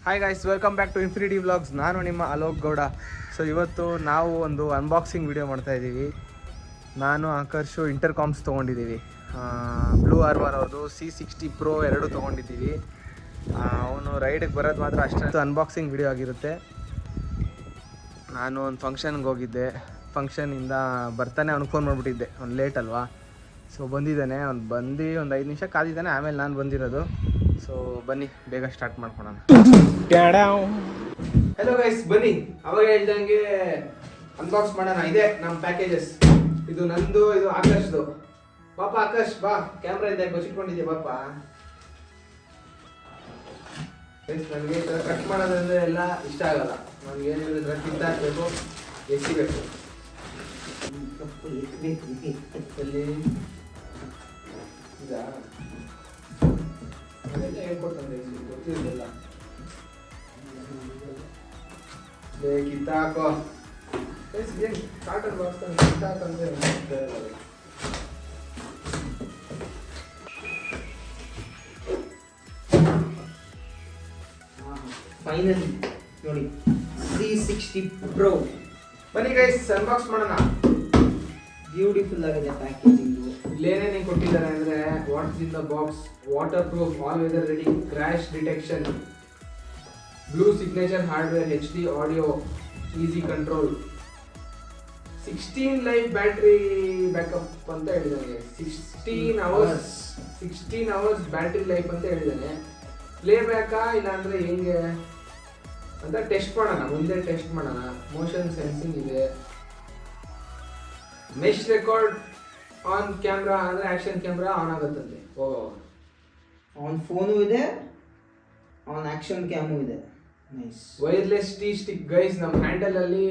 Hi guys, welcome back to infinity vlogs. ನಾನು ನಿಮ್ಮ Alok Gowda. So ಇವತ್ತು ನಾವು ಒಂದು ಅನ್ಬಾಕ್ಸಿಂಗ್ ವಿಡಿಯೋ ಮಾಡ್ತಾಯಿದ್ದೀವಿ. ನಾನು ಆಕರ್ಷು ಇಂಟರ್ಕಾಮ್ಸ್ ತೊಗೊಂಡಿದ್ದೀವಿ. ಬ್ಲೂ ಆರ್ಮರ್ ಅವ್ರದ್ದು C60 Pro 2 ತೊಗೊಂಡಿದ್ದೀವಿ. ಅವನು ರೈಡಿಗೆ ಬರೋದು ಮಾತ್ರ ಅಷ್ಟೇ ಅನ್ಬಾಕ್ಸಿಂಗ್ ವಿಡಿಯೋ ಆಗಿರುತ್ತೆ. ನಾನು ಒಂದು ಫಂಕ್ಷನ್ಗೆ ಹೋಗಿದ್ದೆ. ಫಂಕ್ಷನಿಂದ ಬರ್ತಾನೆ ಅವ್ನಿಗೆ ಫೋನ್ ಮಾಡಿಬಿಟ್ಟಿದ್ದೆ, ಅವ್ನು ಲೇಟ್ ಅಲ್ವಾ. ಸೊ ಬಂದಿದ್ದಾನೆ, ಅವ್ನು ಬಂದು ಒಂದು 5 ನಿಮಿಷ ಕಾದಿದ್ದಾನೆ, ಆಮೇಲೆ ನಾನು ಬಂದಿರೋದು. ಸೊ ಬನ್ನಿ ಬೇಗ ಸ್ಟಾರ್ಟ್ ಮಾಡ್ಕೊಳೋಣ. ಹೆಲೋ ಗೈಸ್, ಬನ್ನಿ ಅವಾಗ ಹೇಳ್ದಂಗೆ ಅನ್ಬಾಕ್ಸ್ ಮಾಡೋಣ. ಇದೆ ನಮ್ಮ ಪ್ಯಾಕೇಜಸ್. ಇದು ನಂದು, ಇದು ಆಕಾಶ್ದು. ಪಾಪ ಆಕಾಶ್ ಬಾ, ಕ್ಯಾಮ್ರಾ ಇದೆ ಬಚ್ಚಿಟ್ಕೊಂಡಿದ್ಯಾ ಪಾಪ. ನನಗೆ ಕಟ್ ಮಾಡೋದಂದ್ರೆ ಎಲ್ಲ ಇಷ್ಟ ಆಗಲ್ಲ. ನನಗೆ ಏನಿದ್ರೆ ಕಿತ್ತ ಹಾಕ್ಬೇಕು, ಎಸಿಬೇಕು. ಇದಾ ಅದೆಲ್ಲ ಹೇಳ್ಕೊಡ್ತಂದ್ರೆ ಗೊತ್ತಿರಲಿಲ್ಲ. ಕಿತ್ತಾಕೋ ಏನು ಕಾಟನ್ ಬಾಕ್ಸ್ ಕಿತ್ತಾಕಂದ್ರೆ ಫೈನಲಿ ನೋಡಿ C60 Pro. ಬನ್ನಿ ಗೈಸ್ ಅನ್ಬಾಕ್ಸ್ ಮಾಡೋಣ. ಬ್ಯೂಟಿಫುಲ್ ಆಗಿದೆ ಪ್ಯಾಕೇಜಿಂಗ್. ಇಲ್ಲೇನೇನು ಕೊಟ್ಟಿದ್ದಾರೆ ಅಂದರೆ, what's in the box, waterproof, all weather ready, crash detection, blue signature hardware, HD audio, easy control, 16 life battery backup ಅಂತ ಹೇಳಿದ್ದಾನೆ. 16 ಅವರ್ಸ್ ಬ್ಯಾಟ್ರಿ ಲೈಫ್ ಅಂತ ಹೇಳಿದ್ದಾನೆ. ಪ್ಲೇ ಬ್ಯಾಕಾ ಇಲ್ಲ ಅಂದರೆ ಹೆಂಗೆ ಅಂತ ಟೆಸ್ಟ್ ಮಾಡೋಣ, ಮುಂದೆ ಟೆಸ್ಟ್ ಮಾಡೋಣ. ಮೋಷನ್ ಸೆನ್ಸಿಂಗ್ ಇದೆ. ಮೆಶ್ ರೆಕಾರ್ಡ್ ಆನ್ ಕ್ಯಾಮ್ರಾ ಅಂದರೆ ಆ್ಯಕ್ಷನ್ ಕ್ಯಾಮ್ರಾ ಆನ್ ಆಗುತ್ತಂತೆ. ಅವನ ಫೋನು ಇದೆ, ಅವನ ಆಕ್ಷನ್ ಕ್ಯಾಮು ಇದೆ. Nice. Wireless T stick guys, ನಮ್ಮ ಹ್ಯಾಂಡಲ್ ಅಲ್ಲಿ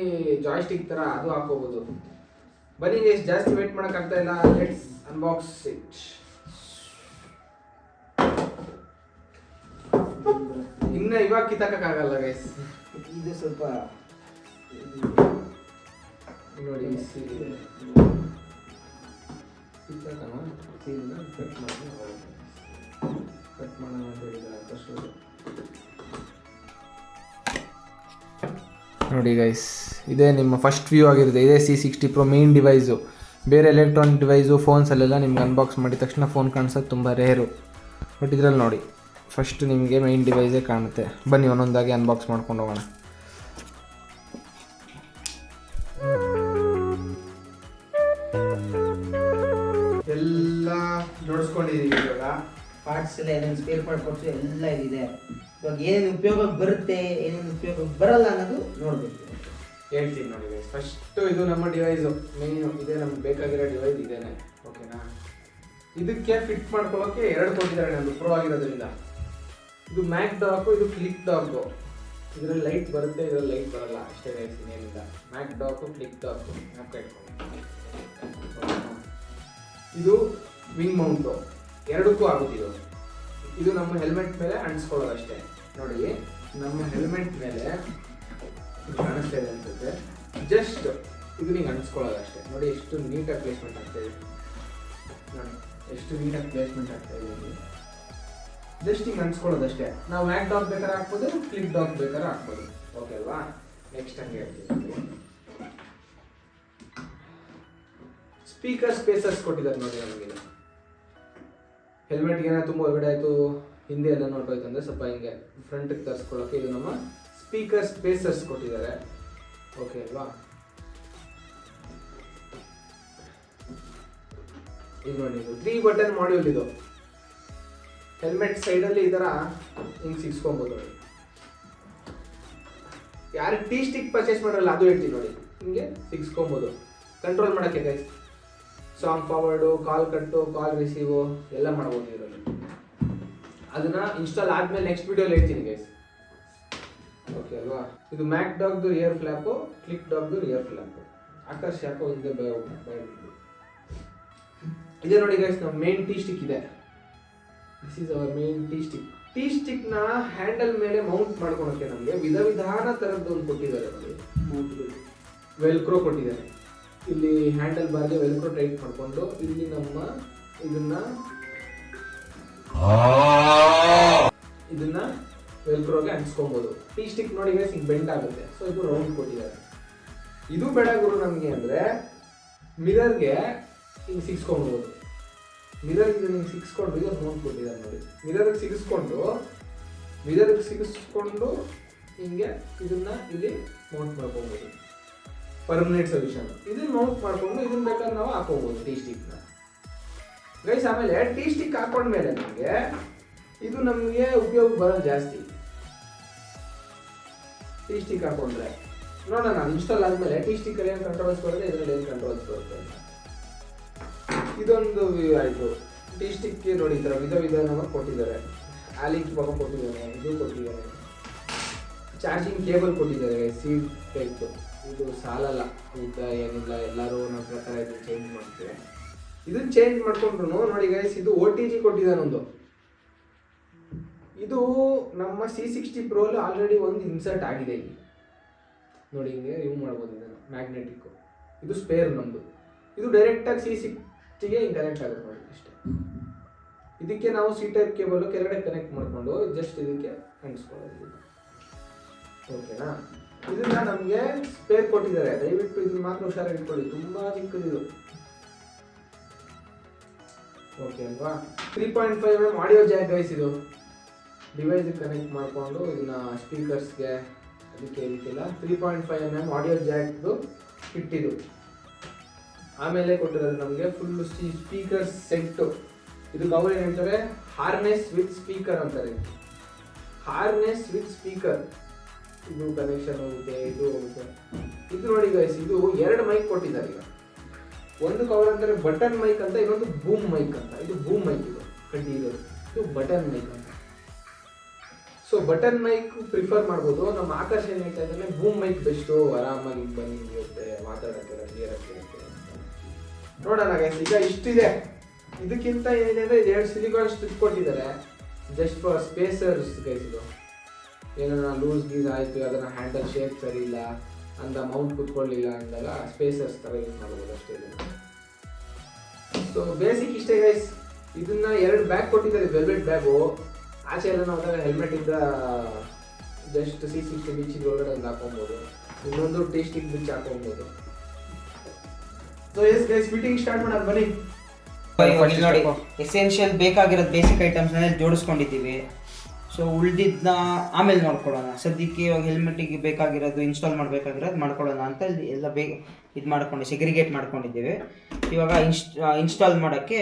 ಜಾಯ್ ಸ್ಟಿಕ್ ತರ ಅದು ಹಾಕೋಬಹುದು. ಬನ್ನಿ ಗೈಸ್, ಜಾಸ್ತಿ ವೇಟ್ ಮಾಡಕ್ ಆಗ್ತಾ ಇಲ್ಲ. Let's unbox it. ಇನ್ನ ಇವಾಗ ಕಿತ್ತಾಕಕ್ ಆಗಲ್ಲ ಗೈಸ್, ಇದು ಸ್ವಲ್ಪ ನೋಡಿ. ಕಟ್ ಮಾಡೋಣ ಅಂತ ಹೇಳಿದ್ರೆ ಆಕಾಶ್ ನೋಡಿ ಗೈಸ್, ಇದೇ ನಿಮ್ಮ ಫಸ್ಟ್ ವ್ಯೂ ಆಗಿರುತ್ತೆ. ಇದೇ C60 Pro ಮೇನ್ ಡಿವೈಸು. ಬೇರೆ ಎಲೆಕ್ಟ್ರಾನಿಕ್ ಡಿವೈಸು ಫೋನ್ಸಲ್ಲೆಲ್ಲ ನಿಮ್ಗೆ ಅನ್ಬಾಕ್ಸ್ ಮಾಡಿದ ತಕ್ಷಣ ಫೋನ್ ಕಾಣಿಸೋದು ತುಂಬ ರೇರು. ಬಟ್ ಇದರಲ್ಲಿ ನೋಡಿ, ಫಸ್ಟ್ ನಿಮಗೆ ಮೇನ್ ಡಿವೈಸೇ ಕಾಣುತ್ತೆ. ಬನ್ನಿ ಒಂದೊಂದಾಗಿ ಅನ್ಬಾಕ್ಸ್ ಮಾಡ್ಕೊಂಡು ಹೋಗೋಣ. ಎಲ್ಲ ಜೋಡಿಸ್ಕೊಂಡಿದ್ದೀವಿ. ಇವಾಗ ಪಾರ್ಟ್ಸ್ ಎಲ್ಲ ಏನೇನು ಸ್ಪೇರ್ ಪಾರ್ಟ್ ಕೊಟ್ಟು ಎಲ್ಲ ಇದೆ. ಇವಾಗ ಏನೇನು ಉಪಯೋಗಕ್ಕೆ ಬರುತ್ತೆ, ಏನೇನು ಉಪಯೋಗಕ್ಕೆ ಬರಲ್ಲ ಅನ್ನೋದು ನೋಡಬೇಕು. ಹೇಳ್ತೀನಿ ನೋಡಿ ಗೈಸ್. ಫಸ್ಟ್ ಇದು ನಮ್ಮ ಡಿವೈಸು ಮೇನ್ ಇದೆ, ನಮ್ಗೆ ಬೇಕಾಗಿರೋ ಡಿವೈಸ್ ಇದೇನೆ. ಓಕೆನಾ? ಇದಕ್ಕೆ ಫಿಟ್ ಮಾಡ್ಕೊಳ್ಳೋಕೆ 2 ಕೊಟ್ಟಿದ್ದಾರೆ ನಮ್ಮದು ಪ್ರೋ ಆಗಿರೋದ್ರಿಂದ. ಇದು ಮ್ಯಾಕ್ ಡಾಕು, ಇದು ಕ್ಲಿಕ್ ಡಾಕು. ಇದರಲ್ಲಿ ಲೈಟ್ ಬರುತ್ತೆ, ಇದರಲ್ಲಿ ಲೈಟ್ ಬರಲ್ಲ ಅಷ್ಟೇ ಗೈಸ್, ಇನ್ನೇನಿಲ್ಲ. ಮ್ಯಾಕ್ ಡಾಕು, ಕ್ಲಿಕ್ ಡಾಕು, ಮ್ಯಾಪ್ ಇಟ್ಕೊಂಡು. ಇದು ವಿಂಗ್ ಮೌಂಟು, 2ಕ್ಕೂ ಆಗುತ್ತಿದ್ದು. ಇದು ನಮ್ಮ ಹೆಲ್ಮೆಟ್ ಮೇಲೆ ಅಂಟಿಸ್ಕೊಳ್ಳೋದು ಅಷ್ಟೇ. ನೋಡಿ, ನಮ್ಮ ಹೆಲ್ಮೆಟ್ ಮೇಲೆ ಕಾಣಿಸ್ತಾ ಇದೆ ಅನ್ಸುತ್ತೆ. ಜಸ್ಟ್ ಇದು ನಿಂಗೆ ಅಂಟಿಸ್ಕೊಳ್ಳೋದು ಅಷ್ಟೇ. ನೋಡಿ ಎಷ್ಟು ನೀಟಾಗಿ ಪ್ಲೇಸ್ಮೆಂಟ್ ಆಗ್ತಾ ಇದೆ. ನೋಡಿ ಎಷ್ಟು ನೀಟಾಗಿ ಪ್ಲೇಸ್ಮೆಂಟ್ ಆಗ್ತಾ ಇದೆ. ಜಸ್ಟ್ ಹಿಂಗೆ ಅಂಟಿಸ್ಕೊಳ್ಳೋದು ಅಷ್ಟೇ. ನಾವು ಮ್ಯಾಕ್ ಡಾಕ್ ಬೇಕಾದ್ರೆ ಹಾಕ್ಬೋದು, ಕ್ಲಿಕ್ ಡಾಕ್ ಬೇಕಾದ್ರೆ ಹಾಕ್ಬೋದು. ಓಕೆ ಅಲ್ವಾ? ನೆಕ್ಸ್ಟ್ ಹಂಗೆ ಹೇಳ್ತೀವಿ. ಸ್ಪೀಕರ್ ಸ್ಪೇಸರ್ಸ್ ಕೊಟ್ಟಿದ್ದಾರೆ ನೋಡಿ ನಮಗೆ. ಹೆಲ್ಮೆಟ್ಗೆ ಏನೋ ತುಂಬ ಒಳಗಡೆ ಆಯಿತು, ಹಿಂದೆ ಎಲ್ಲ ನೋಡ್ಬೋಯ್ತು ಅಂದರೆ ಸ್ವಲ್ಪ ಹಿಂಗೆ ಫ್ರಂಟಿಗೆ ತರಿಸ್ಕೊಳ್ಳೋಕೆ ಇದು ನಮ್ಮ ಸ್ಪೀಕರ್ ಸ್ಪೇಸರ್ಸ್ ಕೊಟ್ಟಿದ್ದಾರೆ. ಓಕೆ ಅಲ್ವಾ? ಇದು ನೋಡಿ, ಇದು 3 ಬಟನ್ ಮಾಡ್ಯೂಲ್. ಇದು ಹೆಲ್ಮೆಟ್ ಸೈಡಲ್ಲಿ ಈ ಥರ ಹಿಂಗೆ ಸಿಕ್ಸ್ಕೊಬೋದು. ನೋಡಿ, ಯಾರು ಟಿ ಸ್ಟಿಕ್ ಪರ್ಚೇಸ್ ಮಾಡಲ್ಲ ಅದು ಹೇಳ್ತೀನಿ ನೋಡಿ, ಹಿಂಗೆ ಸಿಕ್ಸ್ಕೊಬೋದು ಕಂಟ್ರೋಲ್ ಮಾಡೋಕ್ಕೆ ಗೈಸ್. ಸಾಂಗ್ ಫಾರ್ವರ್ಡು, ಕಾಲ್ ಕಟ್ಟು, ಕಾಲ್ ರಿಸೀವು ಎಲ್ಲ ಮಾಡ್ಬೋದು ಇದರಲ್ಲಿ. ಅದನ್ನ ಇನ್ಸ್ಟಾಲ್ ಆದ್ಮೇಲೆ ನೆಕ್ಸ್ಟ್ ವಿಡಿಯೋಲಿ ಹೇಳ್ತೀನಿ ಗೈಸ್. ಓಕೆ ಅಲ್ವಾ? ಇದು ಮ್ಯಾಕ್ ಡಾಗ್ದು ರಿಯರ್ ಫ್ಲ್ಯಾಪು, ಕ್ಲಿಕ್ ಡಾಗ್ದು ರಿಯರ್ ಫ್ಲ್ಯಾಪು. ಆಕಾಶ್ ಯಾಕೋ ಹಿಂದೆ ಇದೆ ನೋಡಿ ಗೈಸ್. ನಮ್ಮ ಮೇನ್ ಟಿ ಸ್ಟಿಕ್ ಇದೆ. This is our main T stick. T ಸ್ಟಿಕ್ನ ಹ್ಯಾಂಡಲ್ ಮೇಲೆ ಮೌಂಟ್ ಮಾಡ್ಕೊಳಕ್ಕೆ ನಮಗೆ ವಿಧಾನ ಥರದ್ದು ಒಂದು ಕೊಟ್ಟಿದ್ದಾರೆ ನೋಡಿ. ವೆಲ್ಕ್ರೋ ಕೊಟ್ಟಿದ್ದಾರೆ. ಇಲ್ಲಿ ಹ್ಯಾಂಡಲ್ ಬಾರ್ಗೆ ವೆಲ್ಕ್ರೋ ಟೈಟ್ ಮಾಡಿಕೊಂಡು ಇಲ್ಲಿ ನಮ್ಮ ಇದನ್ನ ವೆಲ್ಕ್ರೋಗೆ ಅಂಟಿಸ್ಕೊಬೋದು. ಟೀ ಸ್ಟಿಕ್ ನೋಡಿ ಗೈಸ್ ಈಗ ಬೆಂಡ್ ಆಗುತ್ತೆ, ಸೊ ಇದು ರೌಂಡ್ ಕೊಟ್ಟಿದ್ದಾರೆ. ಇದು ಬೇಡ ಗುರು ನಮಗೆ ಅಂದರೆ ಮಿರರ್ಗೆ ಹಿಂಗೆ ಸಿಕ್ಸ್ಕೊಬೋದು. ಮಿರರ್ಗೆ ಹಿಂಗೆ ಸಿಕ್ಸ್ಕೊಂಡು ಇದು ಮೌಂಟ್ ಕೊಟ್ಟಿದ್ದಾರೆ ನೋಡಿ. ಮಿರರ್ಗೆ ಸಿಗಿಸ್ಕೊಂಡು ಹಿಂಗೆ ಇದನ್ನ ಇಲ್ಲಿ ಮೌಂಟ್ ಮಾಡ್ಕೊಬೋದು. Permanent solution. ಇದನ್ನ ಮೌಂಟ್ ಮಾಡ್ಕೊಂಡು ಇದನ್ನ ಬೇಕಾದ್ರೆ ನಾವು ಹಾಕೋಬೋದು ಟೀ ಸ್ಟಿಕ್ನ ಗೈಸ್. ಆಮೇಲೆ ಟೀ ಸ್ಟಿಕ್ ಹಾಕೊಂಡ್ಮೇಲೆ ನಮಗೆ ಇದು ನಮಗೆ ಉಪಯೋಗ ಬರೋದು ಜಾಸ್ತಿ. ಟೀ ಸ್ಟಿಕ್ ಹಾಕೊಂಡ್ರೆ ನೋಡೋಣ, ನಾನು ಇನ್ಸ್ಟಾಲ್ ಆದಮೇಲೆ ಟೀ ಸ್ಟಿಕ್ಕಲ್ಲಿ ಏನು ಕಂಟ್ರೋಲ್ಸ್ ಬರುತ್ತೆ, ಇದರಲ್ಲಿ ಏನು ಕಂಟ್ರೋಲ್ಸ್ ಬರುತ್ತೆ ಅಂತ. ಇದೊಂದು ಆಯಿತು. ಟೀ ಸ್ಟಿಕ್ಗೆ ನೋಡಿ ಈ ಥರ ವಿಧ ನಮಗೆ ಕೊಟ್ಟಿದ್ದಾರೆ. ಆಲಿಕ್ ಬಾಗ ಕೊಟ್ಟಿದ್ದಾರೆ, ಇದು ಕೊಟ್ಟಿದ್ದಾರೆ, ಚಾರ್ಜಿಂಗ್ ಕೇಬಲ್ ಕೊಟ್ಟಿದ್ದಾರೆ ಸೀಡ್ ಟೈಪ್. ಇದು ಸಾಲಲ್ಲ, ಉದ್ದ ಏನಿಲ್ಲ, ಎಲ್ಲರೂ ನಮ್ಮ ಪ್ರಕಾರ ಇದು ಚೇಂಜ್ ಮಾಡ್ತೀವಿ. ಇದನ್ನ ಚೇಂಜ್ ಮಾಡ್ಕೊಂಡ್ರು ನೋಡಿ ಗೈಸ್, ಇದು OTG ಕೊಟ್ಟಿದ್ದಾನೆ ಒಂದು. ಇದು ನಮ್ಮ C60 Pro ಆಲ್ರೆಡಿ ಒಂದು ಇನ್ಸರ್ಟ್ ಆಗಿದೆ ಇಲ್ಲಿ ನೋಡಿ. ಹಿಂಗೆ ರಿಮೂವ್ ಮಾಡ್ಬೋದು ಇದನ್ನು, ಮ್ಯಾಗ್ನೆಟಿಕ್. ಇದು ಸ್ಪೇರ್ ನಮ್ಮದು. ಇದು ಡೈರೆಕ್ಟಾಗಿ C60ಗೆ ಹಿಂಗೆ ಕನೆಕ್ಟ್ ಆಗುತ್ತೆ ನೋಡಿ ಅಷ್ಟೇ. ಇದಕ್ಕೆ ನಾವು C ಟೈಪ್ ಕೇಬಲ್ ಕೆಳಗಡೆ ಕನೆಕ್ಟ್ ಮಾಡಿಕೊಂಡು ಜಸ್ಟ್ ಇದಕ್ಕೆ ಅಂಟಿಸ್ಕೊಳ್ಳೋದು. ಓಕೆನಾ? ಇದನ್ನ ನಮಗೆ ಸ್ಪೇರ್ ಕೊಟ್ಟಿದ್ದಾರೆ, ದಯವಿಟ್ಟು ಇದನ್ನ ಮಾತ್ರ ಹುಷಾರಾಗಿ ಇಟ್ಕೊಳ್ಳಿ, ತುಂಬ ಚಿಕ್ಕದಿದು. ಓಕೆ ಅಲ್ವಾ? 3.5 mm ಆಡಿಯೋ ಜಾಕ್ ಗೈಸ್. ಇದು ಡಿವೈಸ್ ಕನೆಕ್ಟ್ ಮಾಡಿಕೊಂಡು ಇದನ್ನ ಸ್ಪೀಕರ್ಸ್ಗೆ ಅದಕ್ಕೆ ಇದಕ್ಕೆಲ್ಲ 3.5 mm ಆಡಿಯೋ ಜಾಕ್ದು ಇಟ್ಟಿದ್ದು. ಆಮೇಲೆ ಕೊಟ್ಟಿರೋದು ನಮಗೆ ಫುಲ್ ಸ್ಪೀಕರ್ ಸೆಟ್ಟು. ಇದು ಅವ್ರು ಏನು ಹೇಳ್ತಾರೆ, ಹಾರ್ನೆಸ್ ವಿತ್ ಸ್ಪೀಕರ್ ಅಂತಾರೆ. ಹಾರ್ನೆಸ್ ವಿತ್ ಸ್ಪೀಕರ್ ಇದು ಕನೆಕ್ಷನ್ ಹೋಗುತ್ತೆ, ಇದು ಹೋಗುತ್ತೆ. ಇದು ನೋಡಿ ಗೈಸ್, ಇದು 2 ಮೈಕ್ ಕೊಟ್ಟಿದ್ದಾರೆ. ಈಗ ಒಂದು ಕವರ್ ಅಂತಾರೆ ಬಟನ್ ಮೈಕ್ ಅಂತ, ಇನ್ನೊಂದು ಬೂಮ್ ಮೈಕ್ ಅಂತ. ಇದು ಬೂಮ್ ಮೈಕ್, ಇದು ಇದು ಬಟನ್ ಮೈಕ್ ಅಂತ. ಸೊ ಬಟನ್ ಮೈಕ್ ಪ್ರಿಫರ್ ಮಾಡ್ಬೋದು. ನಮ್ಮ ಆಕರ್ಷಣೆ ಹೇಳ್ತಾ ಇದ್ದಾನೆ ಬೂಮ್ ಮೈಕ್ ಬೆಸ್ಟು, ಆರಾಮಾಗಿ ಬನ್ನಿ ಇರುತ್ತೆ, ಮಾತಾಡೋಕ್ಕೆ ಕ್ಲಿಯರ್ ಆಗಿರುತ್ತೆ. ನೋಡೋಣ ಗೈಸ್, ಈಗ ಇಷ್ಟಿದೆ. ಇದಕ್ಕಿಂತ ಏನಿದೆ ಅಂದರೆ 2 ಸಿಲಿಕಾನ್ ಸ್ಟಿಚ್ ಕೊಟ್ಟಿದ್ದಾರೆ ಜಸ್ಟ್ ಫಾರ್ ಸ್ಪೇಸರ್ಸ್ ಗೈಸ್. ಇದು ಏನಾರ ಲೂಸ್ ಗೀಸ್ ಆಯಿತು, ಅದನ್ನು ಹ್ಯಾಂಡಲ್ ಶೇಪ್ ಸರಿ ಇಲ್ಲ ಅಂತ ಮೌಂಟ್ ಕುತ್ಕೊಳ್ಳಿಲ್ಲ ಅಂದಾಗ ಸ್ಪೇಸರ್ಸ್ ಥರ ಯೂಸ್ ಮಾಡ್ಬೋದು ಅಷ್ಟೇ. ಸೊ ಬೇಸಿಕ್ ಇಷ್ಟೇ ಗೈಸ್. ಇದನ್ನ 2 ಬ್ಯಾಗ್ ಕೊಟ್ಟಿದ್ದಾರೆ, ವೆಲ್ವೆಟ್ ಬ್ಯಾಗು. ಆಚೆ ಎಲ್ಲ ನಾವು ಹೆಲ್ಮೆಟಿಂದ ಜಸ್ಟ್ C60 ಬಿಚ್ಚಿದ ಒಳಗಡೆ ಒಂದು ಹಾಕೊಬೋದು, ಇನ್ನೊಂದು ಟೀ ಸ್ಟಿಕ್ ಬಿಚ್ಚಿ ಹಾಕೊಬೋದು. So yes guys, fitting start ಮಾಡೋದು ಬನ್ನಿ. ನೋಡಿ, ಎಸೆನ್ಷಿಯಲ್ ಬೇಕಾಗಿರೋದು ಬೇಸಿಕ್ ಐಟಮ್ಸ್ನ ಜೋಡಿಸ್ಕೊಂಡಿದ್ದೀವಿ. ಸೊ ಉಳಿದಿದ್ದನ್ನ ಆಮೇಲೆ ನೋಡ್ಕೊಳ್ಳೋಣ. ಸದ್ಯಕ್ಕೆ ಇವಾಗ ಹೆಲ್ಮೆಟಿಗೆ ಬೇಕಾಗಿರೋದು ಇನ್ಸ್ಟಾಲ್ ಮಾಡಬೇಕಾಗಿರೋದು ಮಾಡ್ಕೊಳ್ಳೋಣ ಅಂತ ಎಲ್ಲ ಇದು ಮಾಡ್ಕೊಂಡು ಸೆಗ್ರಿಗೇಟ್ ಮಾಡ್ಕೊಂಡಿದ್ದೀವಿ. ಇವಾಗ ಇನ್ಸ್ಟಾಲ್ ಮಾಡೋಕ್ಕೆ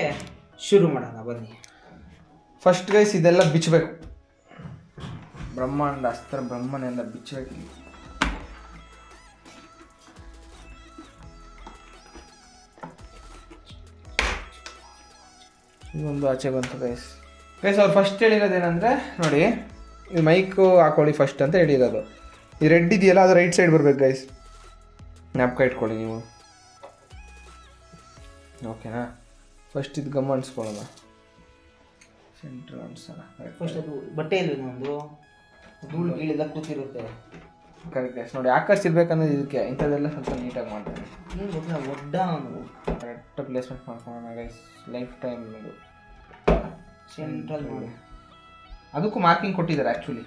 ಶುರು ಮಾಡೋಣ ಬನ್ನಿ. ಫಸ್ಟ್ ಗೈಸ್ ಇದೆಲ್ಲ ಬಿಚ್ಚಬೇಕು. ಬ್ರಹ್ಮಾಂಡ ಅಸ್ತ್ರ ಬ್ರಹ್ಮನೆಲ್ಲ ಬಿಚ್ಚಬೇಕು. ಇದೊಂದು ಆಚೆ ಬಂತು ಗೈಸ್. ಅವ್ರು ಫಸ್ಟ್ ಹೇಳಿರೋದೇನೆಂದರೆ ನೋಡಿ, ಇದು ಮೈಕು ಹಾಕೊಳ್ಳಿ ಫಸ್ಟ್ ಅಂತ ಹೇಳಿರೋದು. ಈ ರೆಡ್ ಇದೆಯಲ್ಲ, ಅದು ರೈಟ್ ಸೈಡ್ ಬರ್ಬೇಕು ಗೈಸ್, ಜ್ಞಾಪಕ ಇಟ್ಕೊಳ್ಳಿ ನೀವು. ಓಕೆನಾ? ಫಸ್ಟ್ ಇದು ಗಮ್ ಅನ್ಸ್ಕೊಳ್ಳೋಣ, ಸೆಂಟ್ರ್ ಅನ್ಸೋಣ. ಫಸ್ಟ್ ಅದು ಬಟ್ಟೆಯಲ್ಲಿ ಒಂದು ಧೂಳು ಗೀಳಿದ ಕೂತಿರುತ್ತೆ. Correct guys. ನೋಡಿ ಆಕರ್ಷ್ ಇರ್ಬೇಕನ್ನೋದು ಇದಕ್ಕೆ, ಇಂಥದ್ದೆಲ್ಲ ಸ್ವಲ್ಪ ನೀಟಾಗಿ ಮಾಡ್ತಾರೆ. ಏನು ಗೊತ್ತಿಲ್ಲ, ಒಡ್ಡ ಕರೆಕ್ಟ್ ಪ್ಲೇಸ್ಮೆಂಟ್ ಮಾಡ್ಕೊಳ್ಳೋಣ ಗೈಸ್. ಲೈಫ್ ಟೈಮ್ ಇದು ಸೆಂಟ್ರಲ್ ಮಾಡಿ ಅದಕ್ಕೂ ಮಾರ್ಕಿಂಗ್ ಕೊಟ್ಟಿದ್ದಾರೆ ಆ್ಯಕ್ಚುಲಿ.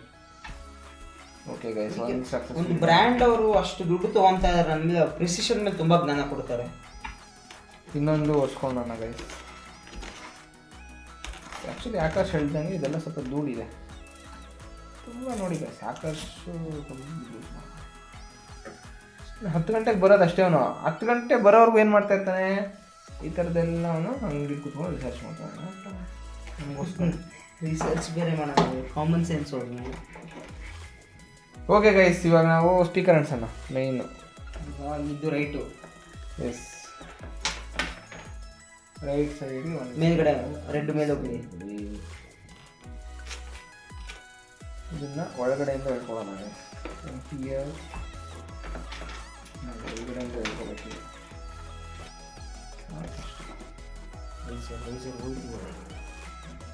ಓಕೆ ಗೈಸ್, ಒಂದು ಬ್ರ್ಯಾಂಡ್ ಅವರು ಅಷ್ಟು ದುಡ್ಡು ತೊಗೊತಾ ಇದ್ದಾರೆ, ನಮಗೆ ಪ್ರಿಸಿಷನ್ ಮೇಲೆ ತುಂಬ ಜ್ಞಾನ ಕೊಡ್ತಾರೆ. ಇನ್ನೊಂದು ಓಡಿಸ್ಕೊಳ್ಳೋಣ ಗೈಸ್. ಆ್ಯಕ್ಚುಲಿ ಆಕಾಶ್ ಹೇಳ್ದಂಗೆ ಇದೆಲ್ಲ ಸ್ವಲ್ಪ ಧೂಳಿದೆ ತುಂಬ. ನೋಡಿ ಗೈಸ್, ಆಕಾಶ್ 10 ಗಂಟೆಗೆ ಬರೋದು ಅಷ್ಟೇ. ಅವನು 10 ಗಂಟೆ ಬರೋವರೆಗೂ ಏನು ಮಾಡ್ತಾ ಇರ್ತಾನೆ, ಈ ಥರದ್ದೆಲ್ಲ ಅವನು ಅಂಗಡಿ ಕೂತ್ಕೊಂಡು ರಿಸರ್ಚ್ ಮಾಡ್ತಾನೆ. ರಿಸರ್ಚ್ ಬೇರೆ ಮಾಡೋದು, ಕಾಮನ್ ಸೆನ್ಸ್ ಹೋಗಿ. ಓಕೆ ಗೈಸ್, ಇವಾಗ ನಾವು ಸ್ಪೀಕರ್ ಅನ್ಸೋಣ ಮೈನು. ಇದು ರೈಟು. ಎಸ್, ರೈಟ್ ಸೈಡ್ ಮೇಲ್ಗಡೆ ರೆಡ್ ಮೇಲೆ ಹೋಗಿ ಇದನ್ನ ಒಳಗಡೆಯಿಂದ ಹೇಳ್ಕೊಳ್ಳೋಣ. ಒಳಗಡೆಯಿಂದ ಹೇಳ್ಕೊಬೇಕು.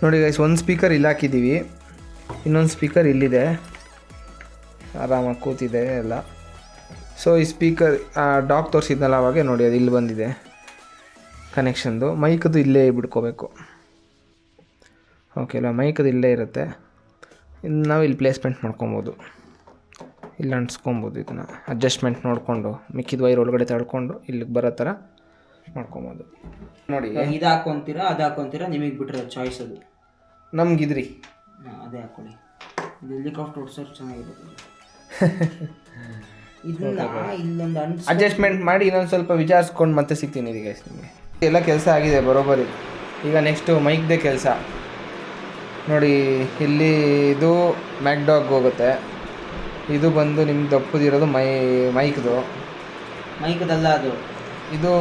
ನೋಡಿ ಗೈಸ್, ಒಂದು ಸ್ಪೀಕರ್ ಇಲ್ಲಿ ಹಾಕಿದ್ದೀವಿ, ಇನ್ನೊಂದು ಸ್ಪೀಕರ್ ಇಲ್ಲಿದೆ, ಆರಾಮಾಗಿ ಕೂತಿದೆ ಎಲ್ಲ. ಸೊ ಈ ಸ್ಪೀಕರ್ ಡಾಕ್ ತೋರಿಸಿದ್ನಲ್ಲ ಅವಾಗೆ ನೋಡಿ, ಅದು ಇಲ್ಲಿ ಬಂದಿದೆ ಕನೆಕ್ಷನ್ದು. ಮೈಕದು ಇಲ್ಲೇ ಬಿಡ್ಕೋಬೇಕು. ಓಕೆ ಅಲ್ಲ, ಮೈಕದು ಇಲ್ಲೇ ಇರುತ್ತೆ. ಇನ್ನು ನಾವು ಇಲ್ಲಿ ಪ್ಲೇಸ್ಮೆಂಟ್ ಮಾಡ್ಕೊಬೋದು, ಇಲ್ಲಿ ಅಂಟಿಸ್ಕೊಬೋದು. ಇದನ್ನು ಅಡ್ಜಸ್ಟ್ಮೆಂಟ್ ನೋಡಿಕೊಂಡು ಮಿಕ್ಕಿದ ವೈರ್ ಒಳಗಡೆ ತಳ್ಕೊಂಡು ಇಲ್ಲಿಗೆ ಬರೋ ಥರ ಮಾಡ್ಕೊಬೋದು. ನೋಡಿ ಇದು ಹಾಕೊಂತೀರಾ ಅದು ಹಾಕೊಂತೀರಾ, ನಿಮಗೆ ಬಿಟ್ಟಿರೋ ಚಾಯ್ಸ್ ಅದು. ನಮ್ಗಿದ್ರಿ ಅದೇ ಹಾಕೊಳ್ಳಿ. ಇದು ಹೆಲಿಕಾಪ್ಟರ್ ಓಡಿಸೋರು ಚೆನ್ನಾಗಿರುತ್ತೆ. ಇದನ್ನ ಇಲ್ಲೊಂದು ಅಡ್ಜಸ್ಟ್ಮೆಂಟ್ ಮಾಡಿ ಇನ್ನೊಂದು ಸ್ವಲ್ಪ ವಿಚಾರಿಸ್ಕೊಂಡು ಮತ್ತೆ ಸಿಗ್ತೀನಿ ಇದೀಗ ನಿಮಗೆ. ಎಲ್ಲ ಕೆಲಸ ಆಗಿದೆ ಬರೋಬ್ಬರಿ. ಈಗ ನೆಕ್ಸ್ಟು ಮೈಕ್ದೇ ಕೆಲಸ ನೋಡಿ. ಇಲ್ಲಿ ಇದು ಮ್ಯಾಕ್ಡಾಗ್ ಹೋಗುತ್ತೆ, ಇದು ಬಂದು ನಿಮ್ಗೆ ದಪ್ಪದಿರೋದು ಮೈಕ್ದು. ಮೈಕ್ದಲ್ಲ ಅದು, ಇದು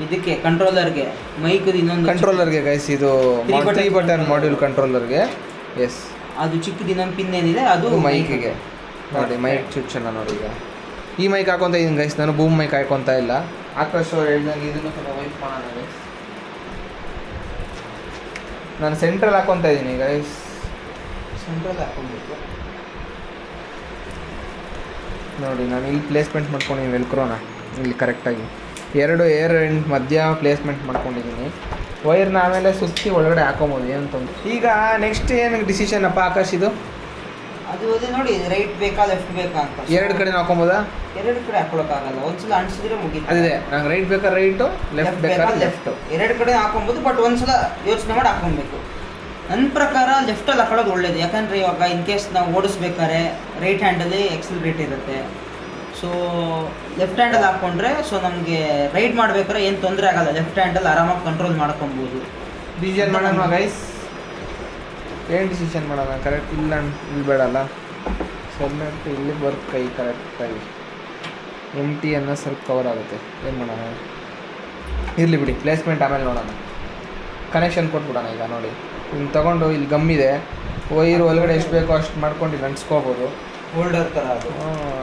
ಇದಕ್ಕೆ ಕಂಟ್ರೋಲರ್ಗೆ. ಮೈಕ್ದು ಇನ್ನೊಂದು ಕಂಟ್ರೋಲರ್ಗೆ ಗೈಸ್, ಇದು 3 ಬಟನ್ ಮಾಡ್ಯೂಲ್ ಕಂಟ್ರೋಲರ್ಗೆ. ಎಸ್, ಅದು ಚಿಕ್ಕದು ಇನ್ನೊಂದು ಪಿನ್ ಏನಿದೆ ಅದು ಮೈಕಿಗೆ. ನೋಡಿ ಮೈಕ್ ಚುಚ್ಚನ ನೋಡಿ. ಈಗ ಈ ಮೈಕ್ ಹಾಕೊತ ಇದ್ದೀನಿ ಗೈಸ್, ನಾನು ಬೂಮ್ ಮೈಕ್ ಹಾಕೊತ ಇಲ್ಲ. ಆಕಾಶ್ ಅವ್ರು ಹೇಳ್ದಂಗೆ ಇದನ್ನು ಸ್ವಲ್ಪ ವೈಪ್ ಮಾಡೋಣ ಗೈಸ್. ನಾನು ಸೆಂಟ್ರಲ್ ಹಾಕೊತ ಇದ್ದೀನಿ ಗೈಸ್. ಸೆಂಟ್ರಲ್ ಹಾಕೊಬೇಕು ನೋಡಿ. ನಾನು ಇಲ್ಲಿ ಪ್ಲೇಸ್ಮೆಂಟ್ ಮಾಡ್ಕೊಂಡಿದ್ದೀನಿ ವೆಲ್ಕ್ರೋನ, ಇಲ್ಲಿ ಕರೆಕ್ಟಾಗಿ 2 ಏರ್ ಎಂಡ್ ಮಧ್ಯ ಪ್ಲೇಸ್ಮೆಂಟ್ ಮಾಡ್ಕೊಂಡಿದ್ದೀನಿ. ವೈರ್ನ ಆಮೇಲೆ ಸುತ್ತಿ ಒಳಗಡೆ ಹಾಕೊಬೋದು, ಏನು ತೊಂದರೆ. ಈಗ ನೆಕ್ಸ್ಟ್ ಏನು ಡಿಸಿಷನ್ ಅಪ್ಪ ಆಕಾಶ್ ಇದು? ಅದು ಅದೇ ನೋಡಿ, ರೈಟ್ ಬೇಕಾ ಲೆಫ್ಟ್ ಬೇಕಾ ಅಂತ. 2 ಕಡೆ ಹಾಕೊಬೋದಾ? 2 ಕಡೆ ಹಾಕೊಳಕ್ಕಾಗಲ್ಲ, ಒಂದ್ಸಲ ಅಣಿಸಿದ್ರೆ ಮುಗೀತು. ಅದೇ ನಂಗೆ ರೈಟ್ ಬೇಕಾ ರೈಟು, ಲೆಫ್ಟ್ ಬೇಕಾ ಲೆಫ್ಟ್. 2 ಕಡೆ ಹಾಕೊಬೋದು, ಬಟ್ ಒಂದ್ಸಲ ಯೋಚನೆ ಮಾಡಿ ಹಾಕೊಬೇಕು. ನನ್ನ ಪ್ರಕಾರ ಲೆಫ್ಟಲ್ಲಿ ಹಾಕೊಳ್ಳೋದು ಒಳ್ಳೇದು. ಯಾಕಂದರೆ ಇವಾಗ ಇನ್ ಕೇಸ್ ನಾವು ಓಡಿಸ್ಬೇಕಾದ್ರೆ ರೈಟ್ ಹ್ಯಾಂಡಲ್ಲಿ ಎಕ್ಸಲರೇಟ್ ಇರುತ್ತೆ. ಸೊ ಲೆಫ್ಟ್ ಹ್ಯಾಂಡಲ್ಲಿ ಹಾಕ್ಕೊಂಡ್ರೆ ಸೊ ನಮಗೆ ರೈಡ್ ಮಾಡ್ಬೇಕಾದ್ರೆ ಏನು ತೊಂದರೆ ಆಗಲ್ಲ. ಲೆಫ್ಟ್ ಹ್ಯಾಂಡಲ್ಲಿ ಆರಾಮಾಗಿ ಕಂಟ್ರೋಲ್ ಮಾಡ್ಕೊಬೋದು. ಡಿಸಿಷನ್ ಮಾಡೋಣ ಗೈಸ್, ಏನು ಡಿಸಿಷನ್ ಮಾಡೋಣ? ಕರೆಕ್ಟ್ ಇಲ್ಲ ಇಲ್ಲಿ ಬೇಡಲ್ಲ, ಸೆಲ್ಮೆಂಟ್ ಇಲ್ಲಿ ವರ್ಕ್ ಕೈ ಕರೆಕ್ಟಾಗಿ MT ಅನ್ನೋ ಸ್ವಲ್ಪ ಕವರ್ ಆಗುತ್ತೆ. ಏನು ಮಾಡೋಣ? ಇರಲಿ ಬಿಡಿ, ಪ್ಲೇಸ್ಮೆಂಟ್ ಆಮೇಲೆ ನೋಡೋಣ. ಕನೆಕ್ಷನ್ ಕೊಟ್ಬಿಡೋಣ. ಈಗ ನೋಡಿ, ಇಲ್ಲಿ ತೊಗೊಂಡು ಇಲ್ಲಿ ಗಮ್ಮಿದೆ, ವೈರು ಒಳಗಡೆ ಎಷ್ಟು ಬೇಕೋ ಅಷ್ಟು ಮಾಡ್ಕೊಂಡು ಇಲ್ಲಿ ಅಂಟಿಸ್ಕೋಬೋದು. ಹೋಲ್ಡರ್ ಥರ ಅದು.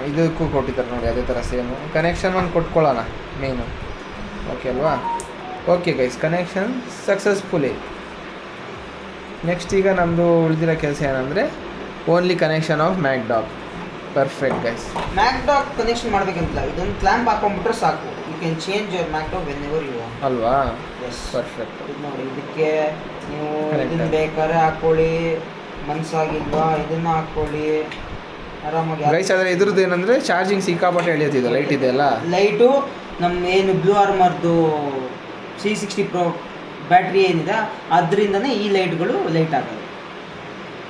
ಇದಕ್ಕೂ ಕೊಟ್ಟಿದ್ದಾರೆ ನೋಡಿ, ಅದೇ ಥರ ಸೇಮು. ಕನೆಕ್ಷನ್ ಒಂದು ಕೊಟ್ಕೊಳ್ಳೋಣ ಮೇಯ್ನು. ಓಕೆ ಅಲ್ವಾ? Okay guys, connection successfully. Next ಈಗ ನಮ್ಮದು ಉಳಿದಿರೋ ಕೆಲಸ ಏನಂದರೆ only connection of macdog. Perfect guys. Macdog connection ಮಾಡಬೇಕಂತಿಲ್ಲ, ಇದೊಂದು ಕ್ಲ್ಯಾಂಪ್ ಹಾಕೊಂಡ್ಬಿಟ್ರೆ ಸಾಕು. You can change your macdog whenever you want. ಅಲ್ವಾ? Yes, perfect. ಇದು ನೋಡಿ, ಇದಕ್ಕೆ ನೀವು ಇದನ್ನು ಬೇಕಾದ್ರೆ ಹಾಕ್ಕೊಳ್ಳಿ, ಮನ್ಸಾಗಿಲ್ವಾ ಇದನ್ನು ಹಾಕ್ಕೊಳ್ಳಿ ಆರಾಮಾಗಿ. ಗೈಸ್ ಆದರೆ ಇದ್ರದ್ದು ಏನಂದರೆ ಚಾರ್ಜಿಂಗ್ ಸಿಕ್ಕಾಪಟ್ಟೆ ಎಳೆಯುತ್ತಿದೆ. ಲೈಟ್ ಇದೆಯಲ್ಲ, ಲೈಟು ನಮ್ಮ ಏನು ಬ್ಲೂ ಆರ್ಮರ್ದು C60 Pro ಬ್ಯಾಟ್ರಿ ಏನಿದೆ ಅದರಿಂದನೇ ಈ ಲೈಟ್ಗಳು ಲೈಟ್ ಆಗೋದು.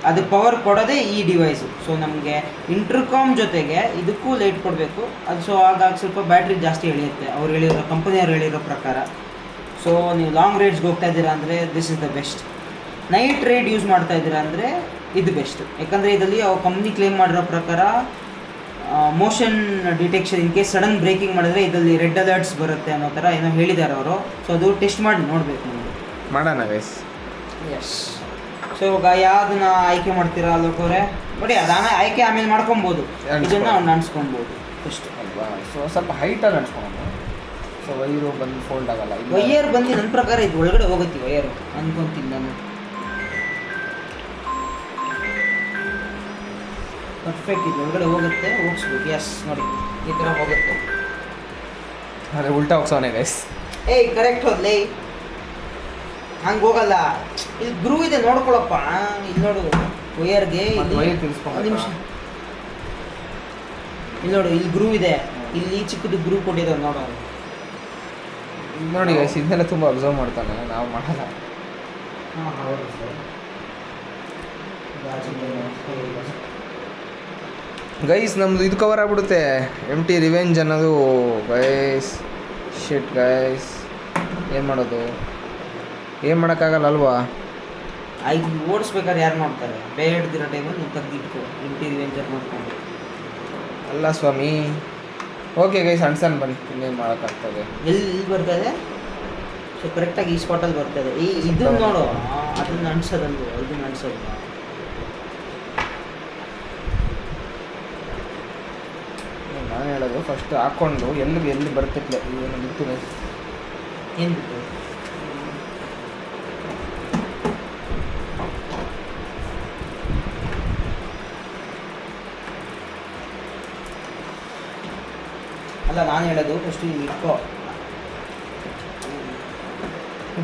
ಅದು ಪವರ್ ಕೊಡೋದೇ ಈ ಡಿವೈಸು. ಸೊ ನಮಗೆ ಇಂಟರ್ಕಾಮ್ ಜೊತೆಗೆ ಇದಕ್ಕೂ ಲೈಟ್ ಕೊಡಬೇಕು. ಅದು ಸೊ ಹಾಗಾಗಿ ಸ್ವಲ್ಪ ಬ್ಯಾಟ್ರಿ ಜಾಸ್ತಿ ಎಳೆಯುತ್ತೆ ಅವ್ರು ಹೇಳಿರೋ, ಕಂಪನಿಯವ್ರು ಹೇಳಿರೋ ಪ್ರಕಾರ. ಸೊ ನೀವು ಲಾಂಗ್ ರೈಡ್ಸ್ಗೆ ಹೋಗ್ತಾ ಇದ್ದೀರಾ ಅಂದರೆ this is the best. Night ride use ಮಾಡ್ತಾ ಇದ್ದೀರಾ ಅಂದರೆ ಇದು ಬೆಸ್ಟ್. ಯಾಕಂದರೆ ಇದರಲ್ಲಿ ಅವ್ರು ಕಂಪ್ನಿ ಕ್ಲೇಮ್ ಮಾಡಿರೋ ಪ್ರಕಾರ motion detection, in case sudden breaking ಮಾಡಿದ್ರೆ ಇದರಲ್ಲಿ ರೆಡ್ ಅಲರ್ಟ್ಸ್ ಬರುತ್ತೆ ಅನ್ನೋ ಥರ ಏನೋ ಹೇಳಿದ್ದಾರೆ ಅವರು. ಸೊ ಅದು ಟೆಸ್ಟ್ ಮಾಡಿ ನೋಡಬೇಕು ನಿಮಗೆ. ಮಾಡೋಣ ಗೈಸ್. ಎಸ್. ಸೊ ಇವಾಗ ಯಾವುದನ್ನ ಆಯ್ಕೆ ಮಾಡ್ತೀರಾ ಲೋಕವ್ರೆ? ನೋಡಿ, ಅದಾಮೇಲೆ ಆಯ್ಕೆ ಆಮೇಲೆ ಮಾಡ್ಕೊಬೋದು, ಇದನ್ನು ಅನ್ಸ್ಕೊಬೋದು ಫಸ್ಟ್ ಅಲ್ವಾ? ಸೊ ಸ್ವಲ್ಪ ಹೈಟಲ್ಲಿ ಅನ್ಸ್ಕೊಳೋಣ. ಸೊ ವೈರು ಬಂದು ಫೋಲ್ಡ್ ಆಗಲ್ಲ. ವೈಯರ್ ಬಂದು ನನ್ನ ಪ್ರಕಾರ ಇದು ಒಳಗಡೆ ಹೋಗುತ್ತೆ ವೈಯರು ಅನ್ಕೊಂತೀನಿ ನಾನು. ಪರ್ಫೆಕ್ಟ್, ಇದು ಒಳಗಡೆ ಹೋಗುತ್ತೆ, ಹೋಗಿಸ್ಬೇಕು. ಎಸ್ ನೋಡಿ, ಈ ಥರ ಹೋಗುತ್ತೆ. ಅರೆ ಉಲ್ಟಾ ಹೋಗ್ಸೋನೆ ಗೈಸ್. ಏಯ್ ಕರೆಕ್ಟ್ ಹೋದ್ಲೇ, ಹಂಗೆ ಹೋಗಲ್ಲ. ಇಲ್ಲಿ ಗ್ರೂ ಇದೆ ನೋಡ್ಕೊಳಪ್ಪ. ಇಲ್ಲಿ ನೋಡು ವೈಯರ್ಗೆ, ಒಂದು ನಿಮಿಷ. ಇಲ್ಲಿ ನೋಡು, ಇಲ್ಲಿ ಗ್ರೂ ಇದೆ, ಇಲ್ಲಿ ಚಿಕ್ಕದು ಗ್ರೂ ಕೊಟ್ಟಿದ್ದಾರೆ ನೋಡು. ನೋಡಿ ಗೈಸ್, ಇದನ್ನೆಲ್ಲ ತುಂಬ ಅಬ್ಸರ್ವ್ ಮಾಡ್ತಾನೆ, ನಾವು ಮಾಡಲ್ಲ. ಹಾಂ ಹೌದು ಸರ್. ಗೈಸ್ ನಮ್ಮದು ಇದು ಕವರ್ ಆಗ್ಬಿಡುತ್ತೆ, MT ರಿವೆಂಜ್ ಅನ್ನೋದು. ಗೈಸ್ ಶಿಟ್ ಗೈಸ್, ಏನು ಮಾಡೋದು? ಏನು ಮಾಡೋಕ್ಕಾಗಲ್ಲ ಅಲ್ವಾ? ಈಗ ಓಡಿಸ್ಬೇಕಾದ್ರೆ ಯಾರು ನೋಡ್ತಾರೆ? ಬೇರೆ ಹಿಡ್ದಿರೋ ಟೈಮಲ್ಲಿ ನೀವು ತೆಗ್ದಿಟ್ಕೊ, MT ರಿವೆಂಜರ್ ನೋಡ್ಕೊಂಡು. ಅಲ್ಲ ಸ್ವಾಮಿ. ಓಕೆ ಗೈಸ್, ಅಣ್ಸನ್ ಬನ್ನಿ, ಇನ್ನೇನು ಮಾಡೋಕ್ಕಾಗ್ತದೆ. ಎಲ್ಲಿ ಬರ್ತಾ ಇದೆ? ಸೊ ಕರೆಕ್ಟಾಗಿ ಈ ಸ್ಪಾಟಲ್ಲಿ ಬರ್ತಾ ಇದೆ. ಇದನ್ನು ನೋಡು, ಅದನ್ನು ಅನ್ಸೋದಲ್ವ, ಇದನ್ನು ಅನ್ಸೋದು. ನಾನು ಹೇಳೋದು ಫಸ್ಟ್ ಹಾಕ್ಕೊಂಡು ಎಲ್ಲಿ ಬರ್ತಿಲ್ಲ ಏನು ಬಿಟ್ಟು ಏನು ಬಿಟ್ಟು ಅಲ್ಲ, ನಾನು ಹೇಳೋದು ಫಸ್ಟ್ ಇಲ್ಲಿ ಇಟ್ಕೋ.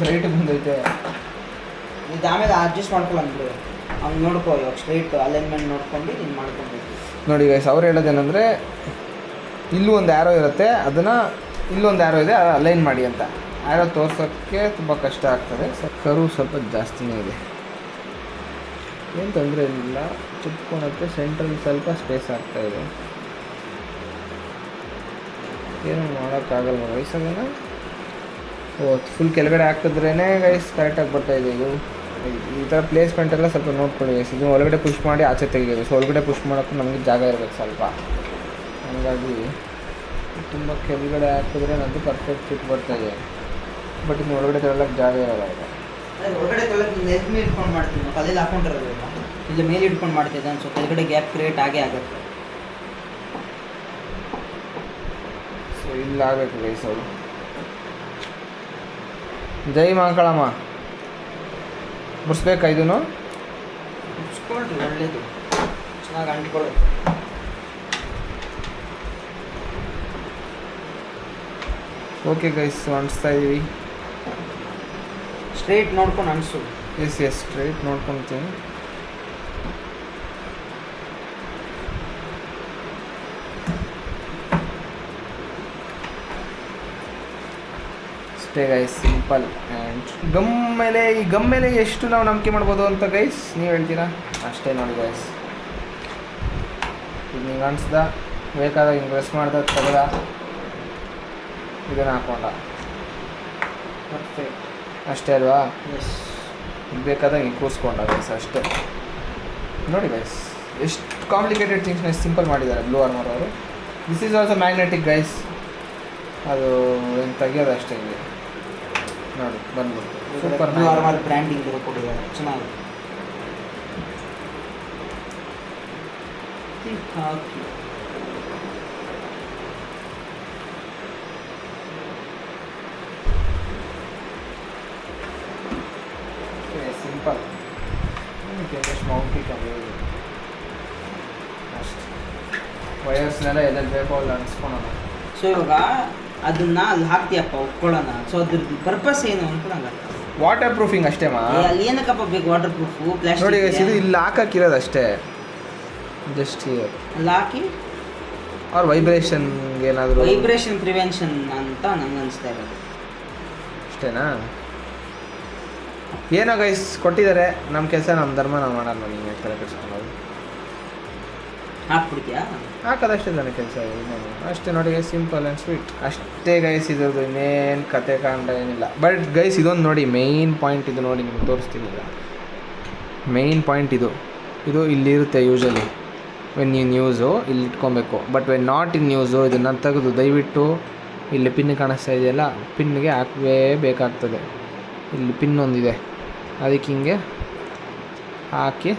ರೈಟ್ ಬಂದೈತೆ, ಇದು ಆಮೇಲೆ ಅಡ್ಜಸ್ಟ್ ಮಾಡ್ಕೊಳ್ಳಂದ್ರು. ಹಂಗೆ ನೋಡ್ಕೋ ಇವಾಗ ಸ್ಟ್ರೈಟ್ ಅಲೈನ್ಮೆಂಟ್ ನೋಡ್ಕೊಂಡು ನೀನು ಮಾಡ್ಕೊಬೇಕು. ನೋಡಿ ಗೈಸ್ ಅವ್ರು ಹೇಳೋದೇನೆಂದರೆ ಇಲ್ಲೂ ಒಂದು ಆ್ಯರೋ ಇರುತ್ತೆ, ಅದನ್ನು ಇಲ್ಲೊಂದು ಆ್ಯರೋ ಇದೆ ಅಲೈನ್ ಮಾಡಿ ಅಂತ. ಆ್ಯರೋ ತೋರ್ಸೋಕ್ಕೆ ತುಂಬ ಕಷ್ಟ ಆಗ್ತದೆ. ಕರು ಸ್ವಲ್ಪ ಜಾಸ್ತಿನೇ ಇದೆ, ಏನು ತೊಂದರೆ ಇಲ್ಲ. ಕುತ್ಕೊಳಕ್ಕೆ ಸೆಂಟ್ರಲ್ಲಿ ಸ್ವಲ್ಪ ಸ್ಪೇಸ್ ಆಗ್ತಾಯಿದೆ, ಏನೂ ಮಾಡೋಕ್ಕಾಗಲ್ಲ ವಯಸ್ಸಾಗೇನ. ಫುಲ್ ಕೆಳಗಡೆ ಹಾಕಿದ್ರೇ ಗೈಸ್ ಕರೆಕ್ಟಾಗಿ ಬರ್ತಾಯಿದೆ. ಇದು ಈ ಥರ ಪ್ಲೇಸ್ಮೆಂಟ್ ಎಲ್ಲ ಸ್ವಲ್ಪ ನೋಡ್ಕೊಳ್ಳಿ ಗೈಸ್. ಇದು ಒಳಗಡೆ ಪುಷ್ ಮಾಡಿ ಆಚೆ ತೆಗಿಯೋದು. ಸೊ ಒಳಗಡೆ ಪುಷ್ ಮಾಡೋಕ್ಕೂ ನಮಗೆ ಜಾಗ ಇರಬೇಕು ಸ್ವಲ್ಪ, ಹಾಗಾಗಿ ತುಂಬ ಕೆಳಗಡೆ ಹಾಕಿದ್ರೆ ನಂದು ಪರ್ಫೆಕ್ಟ್ ಫಿಟ್ ಬರ್ತಾಯಿದೆ. ಬಟ್ ಇನ್ನು ಒಳಗಡೆ ತಗೊಳ್ಳೋಕ್ಕೆ ಜಾಗ ಇರೋಲ್ಲ. ಈಗ ಹೊರಗಡೆ ತೊಗೊಳಕ್ಕೆ ನೆಟ್ ಮೇಲೆ ಇಟ್ಕೊಂಡು ಮಾಡ್ತೀನಿ, ತಲೆಯಲ್ಲಿ ಹಾಕೊಂಡಿರೋದು ಇಲ್ಲ ಮೇಲೆ ಇಟ್ಕೊಂಡು ಮಾಡ್ತಿದ್ದೆ ಸೊ ಕೆಳಗಡೆ ಗ್ಯಾಪ್ ಕ್ರಿಯೇಟ್ ಆಗೇ ಆಗುತ್ತೆ. ಸೊ ಇಲ್ಲ ಆಗಬೇಕು ಗೈಸ್. ಅವರು ಜೈ ಮಾಂಕಳಮ್ಮ ಬಿಡಿಸ್ಬೇಕಾ ಇದನ್ನು? ಬಿಡಿಸ್ಕೊಳ್ರಿ, ಒಳ್ಳೇದು, ಚೆನ್ನಾಗಿ ಅಂಟ್ಕೊಳ್ಳಿ. ಓಕೆ ಗೈಸ್, ಅನಿಸ್ತಾ ಇದ್ದೀವಿ. ಸ್ಟ್ರೈಟ್ ನೋಡ್ಕೊಂಡು ಅನಿಸು. ಎಸ್ ಸ್ಟ್ರೈಟ್ ನೋಡ್ಕೊತೀನಿ. ಅಷ್ಟೇ ಗೈಸ್, ಸಿಂಪಲ್. ಆ್ಯಂಡ್ ಈ ಗಮ್ ಮೇಲೆ ಎಷ್ಟು ನಾವು ನಂಬಿಕೆ ಮಾಡ್ಬೋದು ಅಂತ ಗೈಸ್ ನೀವು ಹೇಳ್ತೀರಾ? ಅಷ್ಟೇ ನೋಡಿ ಗೈಸ್, ಇದು ನಿಂಗೆ ಅನಿಸ್ದ ಬೇಕಾದಾಗ ಹಿಂಗೆ ರೆಸ್ಟ್ ಮಾಡ್ದ ತೆಗೆದ ಇದನ್ನು ಹಾಕೊಂಡ ಪರ್ಫೆಕ್ಟ್ ಅಷ್ಟೇ ಅಲ್ವಾ? ಎಸ್. ಬೇಕಾದಾಗ ಹಿಂಗೆ ಕೂರಿಸ್ಕೊಂಡ ಗೈಸ್ ಅಷ್ಟೇ. ನೋಡಿ ಗೈಸ್ ಎಷ್ಟು ಕಾಂಪ್ಲಿಕೇಟೆಡ್ ಥಿಂಗ್ಸ್ನ ಸಿಂಪಲ್ ಮಾಡಿದ್ದಾರೆ ಬ್ಲೂ ಆರ್ಮರ್ ಅವರು. This is also magnetic guys, ಅದು ಏನು ತೆಗಿಯೋದು ಅಷ್ಟೇ. ಇಲ್ಲಿ ನೋಡಿ ಬಂದ್ಬಿಟ್ಟು ಸೂಪರ್ ನಾರ್ಮಲ್ ಬ್ರ್ಯಾಂಡಿಂಗ್ ಕೊಟ್ಟಿದ್ದಾರೆ, ಚೆನ್ನಾಗಿ ಹಾಕಿ. ಸಿಂಪಲ್ ಮೌಂಟಿಂಗ್ ಅಷ್ಟೇ. ವಯರ್ಸ್ನೆಲ್ಲ ಎಲ್ಲೆಲ್ಲಿ ಬೇಕೋ ಅಲ್ಲಿ ಅನ್ಸ್ಕೊಳೋಣ. ಸೊ ಇವಾಗ ಅದನ್ನ ಅಲ್ಲಿ ಹಾಕ್ತೀಯಪ್ಪ ಉಟ್ಕೊಳ್ಳೋಣ. ಸೊ ಅದ್ರದ್ದು ಪರ್ಪಸ್ ಏನು ಅಂತ ನಂಗೆ ಅರ್ಥ. ವಾಟರ್ ಪ್ರೂಫಿಂಗ್ ಅಷ್ಟೇ ಮಾ. ಅಲ್ಲಿ ಏನಕ್ಕಪ್ಪ ಬೇಕು ವಾಟರ್ ಪ್ರೂಫು? ನೋಡಿ ಪ್ಲಾಸ್ಟಿಕ್ ಇದು ಇಲ್ಲಿ ಹಾಕಿರೋದು ಅಷ್ಟೇ, ಜಸ್ಟ್ ಹಿಯರ್. ಅಲ್ಲಿ ಹಾಕಿ ಅವ್ರ ವೈಬ್ರೇಷನ್ಗೆ ಏನಾದರೂ ವೈಬ್ರೇಷನ್ ಪ್ರಿವೆನ್ಷನ್ ಅಂತ ನಂಗೆ ಅನಿಸ್ತಾ ಇರೋದು. ಅಷ್ಟೇನಾ? ಏನೋ ಗೈಸ್ ಕೊಟ್ಟಿದ್ದಾರೆ, ನಮ್ಮ ಕೆಲಸ ನಮ್ಮ ಧರ್ಮ ನಾವು ಮಾಡೋಣ. ನೀವು ತಲೆ ಕೆಡಿಸ್ಕೊಳ್ಳೋದು ಹಾಕ್ಬಿಡ್ತೀಯಾ? ಹಾಕೋದಷ್ಟೇ ನನ್ನ ಕೆಲಸ. ಅಷ್ಟೇ ನೋಡಿ ಗೈಸ್, ಸಿಂಪಲ್ ಆ್ಯಂಡ್ ಸ್ವೀಟ್ ಅಷ್ಟೇ ಗೈಸ್. ಇದ್ರದ್ದು ಇನ್ನೇನು ಕತೆ ಕಾಂಡ ಏನಿಲ್ಲ. ಬಟ್ ಗೈಸ್ ಇದೊಂದು ನೋಡಿ ಮೇಯ್ನ್ ಪಾಯಿಂಟ್, ಇದು ನೋಡಿ ನಿಮ್ಗೆ ತೋರಿಸ್ತೀನಿ. ಈಗ ಮೇಯ್ನ್ ಪಾಯಿಂಟ್ ಇದು ಇಲ್ಲಿರುತ್ತೆ ಯೂಶಲಿ. ವೆನ್ ಇನ್ ನ್ಯೂಸು ಇಲ್ಲಿ ಇಟ್ಕೊಬೇಕು. But when not in news ಇದನ್ನು ತೆಗೆದು ದಯವಿಟ್ಟು ಇಲ್ಲಿ ಪಿನ್ ಕಾಣಿಸ್ತಾ ಇದೆಯಲ್ಲ, ಪಿನ್ಗೆ ಹಾಕಬೇಕಾಗ್ತದೆ. ಇಲ್ಲಿ ಪಿನ್ ಒಂದಿದೆ, ಅದಕ್ಕೆ ಹಿಂಗೆ ಹಾಕಿ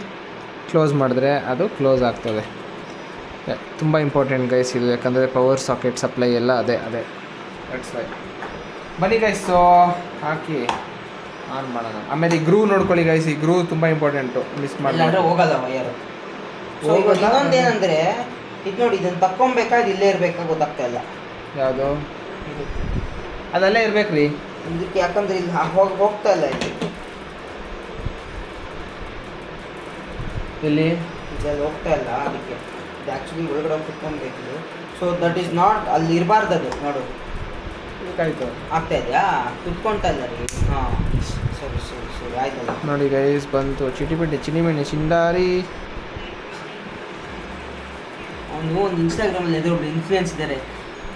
ಕ್ಲೋಸ್ ಮಾಡಿದ್ರೆ ಅದು ಕ್ಲೋಸ್ ಆಗ್ತದೆ. ತುಂಬ ಇಂಪಾರ್ಟೆಂಟ್ ಗೈಸ್ ಇದು, ಯಾಕಂದರೆ ಪವರ್ ಸಾಕೆಟ್ ಸಪ್ಲೈ ಎಲ್ಲ ಅದೇ ದಟ್ಸ್ ವೈ. ಬನ್ನಿ ಗೈಸ್, ಸೊ ಹಾಕಿ ಆನ್ ಮಾಡೋಣ. ಆಮೇಲೆ ಈ ಗ್ರೂ ನೋಡ್ಕೊಳ್ಳಿ ಗೈಸ್, ಈ ಗ್ರೂ ತುಂಬ ಇಂಪಾರ್ಟೆಂಟು, ಮಿಸ್ ಇಲ್ಲಾಂದ್ರೆ ಹೋಗಲ್ಲ ವಯರು. ಇನ್ನೊಂದು ಏನಂದರೆ ಇದು ನೋಡಿ, ಇದನ್ನು ತಕ್ಕೊಬೇಕಾದ್ರೆ ಇಲ್ಲೇ ಇರಬೇಕಾ ಗೊತ್ತಾಗ್ತಾ ಇಲ್ಲ. ಯಾವುದು? ಅದಲ್ಲೇ ಇರ್ಬೇಕು ರೀ ಇದಕ್ಕೆ, ಯಾಕಂದ್ರೆ ಇಲ್ಲಿ ಹೋಗ್ತಾ ಇಲ್ಲ. ಇಲ್ಲಿ ಇದೆಲ್ಲ ಹೋಗ್ತಾ ಇಲ್ಲ, ಅದಕ್ಕೆ ಇದು ಆ್ಯಕ್ಚುಲಿ ಒಳಗಡೆ ಹೋಗಿ ಕುತ್ಕೊಬೇಕು. ಸೊ ದಟ್ ಈಸ್ ನಾಟ್, ಅಲ್ಲಿ ಇರಬಾರ್ದು ಅದು. ನೋಡು ಆಯಿತು, ಆಗ್ತಾ ಇದೆಯಾ? ಕುತ್ಕೊಳ್ತಾ ಇಲ್ಲ ರೀ. ಹಾಂ ಸರಿ ಸರಿ ಸರಿ ಆಯ್ತಲ್ಲ. ನೋಡಿ ಗೈಸ್ ಬಂತು ಚಿಟಿಪಿಟಿ ಚಿನಿಮಿಣಿ ಚಿಂಡಾರಿ. ಅವನು ಒಂದು ಇನ್ಸ್ಟಾಗ್ರಾಮಲ್ಲಿ ಎದುರು ಇನ್ಫ್ಲೂಯೆನ್ಸ್ ಇದ್ದಾರೆ,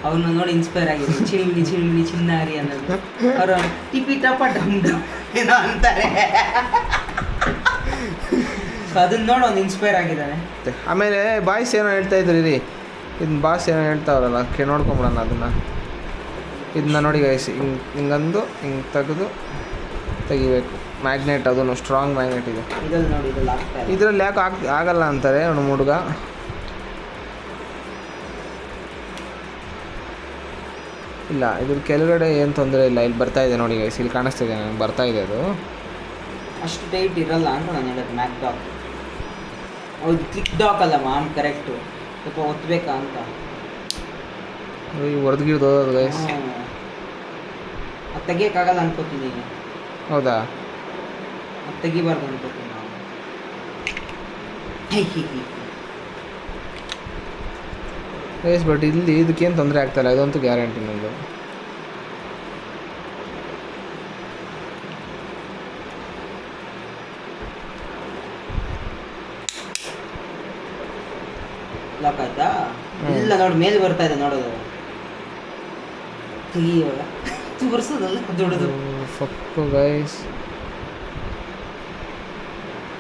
ಅವ್ರನ್ನ ನೋಡಿ ಇನ್ಸ್ಪೈರ್ ಆಗಿದೆ. ಚಿಣಿಮಿಣಿ ಚಿನ್ನಾರಿ ಅನ್ನೋದು. ಅವರು ಟಿಪಿ ಟಪ ಡಮ್ ಡಮ್ ಏನೋ ಅಂತಾರೆ. ಸೊ ಅದನ್ನ ನೋಡಿ ಒಂದು ಇನ್ಸ್ಪೈರ್ ಆಗಿದ್ದಾನೆ. ಆಮೇಲೆ ಬಾಯ್ಸ್ ಏನೋ ಹೇಳ್ತಾ ಇದ್ರಿ ರೀ, ಇದನ್ನ ಬಾಸ್ ಏನೋ ಹೇಳ್ತಾವ್ರಲ್ಲ, ನೋಡ್ಕೊಂಬಿಡೋಣ ಅದನ್ನು. ಇದನ್ನ ನೋಡಿ ಗೈಸ್, ಹಿಂಗಂದು ಹಿಂಗೆ ತೆಗಿಬೇಕು. ಮ್ಯಾಗ್ನೆಟ್, ಅದನ್ನು ಸ್ಟ್ರಾಂಗ್ ಮ್ಯಾಗ್ನೆಟ್ ಇದೆ. ಇದ್ರಲ್ಲಿ ನೋಡಿ, ಇದ್ರಲ್ಲಿ ಆಗ್ತಾ ಇದೆ. ಇದರಲ್ಲಿ ಯಾಕೆ ಆಗಲ್ಲ ಅಂತಾರೆ ಅವನು ಹುಡುಗ. ಇಲ್ಲ ಇದ್ರ ಕೆಳಗಡೆ ಏನು ತೊಂದರೆ ಇಲ್ಲ. ಇಲ್ಲಿ ಬರ್ತಾ ಇದೆ ನೋಡಿ ಗೈಸ್, ಇಲ್ಲಿ ಕಾಣಿಸ್ತಾ ಇದೆ ನನಗೆ, ಬರ್ತಾ ಇದೆ ಅದು. ಅಷ್ಟು ಟೈಟ್ ಇರಲ್ಲ ಅಂತ ನಾನು ಹೇಳೋದು. ಮ್ಯಾಕ್ ಡಾಕ್ ಹೌದು, ಕ್ಲಿಕ್ ಡಾಕ್ ಅಲ್ಲ ಮಾಮ್, ಕರೆಕ್ಟು. ಸ್ವಲ್ಪ ಒತ್ತಬೇಕಾ ಅಂತ ಹೊರದ್ಗಿಡ್ದು ಹೋಗೋದು ಗೈಸ್. ಅದು ತೆಗಿಯೋಕ್ಕಾಗಲ್ಲ ಅನ್ಕೋತೀನಿ. ಹೌದಾ? ಅದು ತೆಗಿಬಾರ್ದು ಅನ್ಕೋತೀನಿ ನಾವು. ಗೈಸ್ ಬಟ್ ಇಲ್ಲಿ ಇದಕ್ಕೇನು ತೊಂದರೆ ಆಗ್ತಾಯಿಲ್ಲ, ಇದಂತೂ ಗ್ಯಾರಂಟಿ ನಂದು. ಲಾಕ್ ಆಯ್ತಾ? ಇಲ್ಲ ನೋಡಿ, ಮೇಲೆ ಬರ್ತಾ ಇದೆ ನೋಡೋದು. ತೆಗಿಯುವಾಗ ತೋರಿಸೋದಲ್ಲ ದೊಡ್ಡದು. ಫಕ್ಕು ಗೈಸ್,